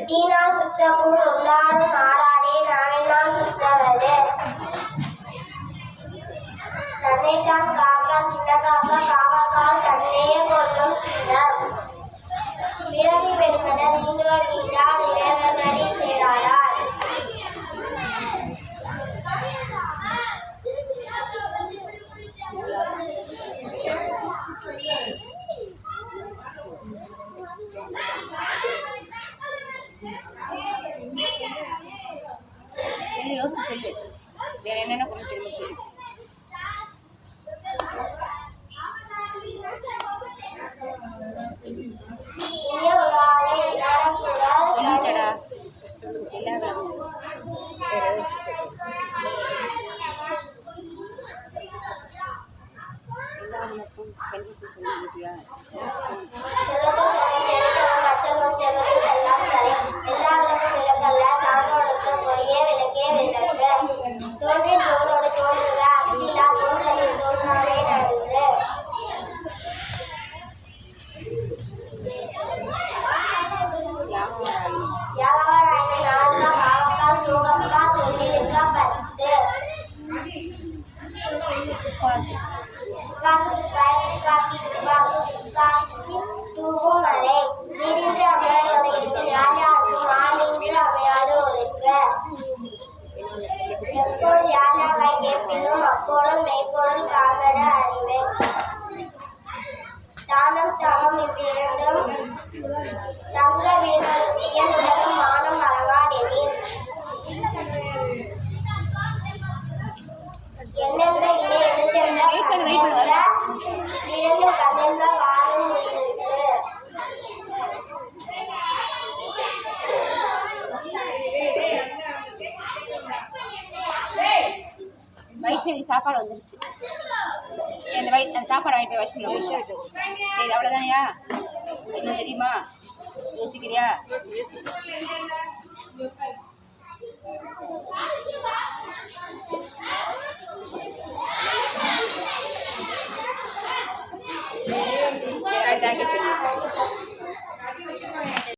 தீனா சுத்தமும் உள்ளாடும் நாளாடே நானெல்லாம் சுத்தவது தன்னைத்தான் காக்க சின்ன காக்க காவக்கால் தன்னையே கொள்ளும் சின்னம் பிறவி பெருமட நீண்டுவர் நீண்டால் இறைவனடி சேராடார் சொல்லு வேற என்னென்ன பொருள் தெரியுமா சொல்லு. சொல்லிட்டடா சொல்லியா அப்பொருள் மெய்ப்பொருள் காண்பட அறிவேன் தானம் தவம் இவ்விரண்டும் தங்க வியல் உலகம் மானம் அழகாடெனின் என்னென்ப இல்லை எடுத்தென்ப இரண்டு கண்ணென்ப வாழும் உயிருக்கு வைஷ்ணவி சாப்பாடு வந்துருச்சு. அந்த சாப்பாடு வாங்கிட்டு போய் வைஷ்ணவி சரி அவ்வளோதானையா? என்ன தெரியுமா யோசிக்கிறியா? சரி தேங்க்யூ சொல்லு.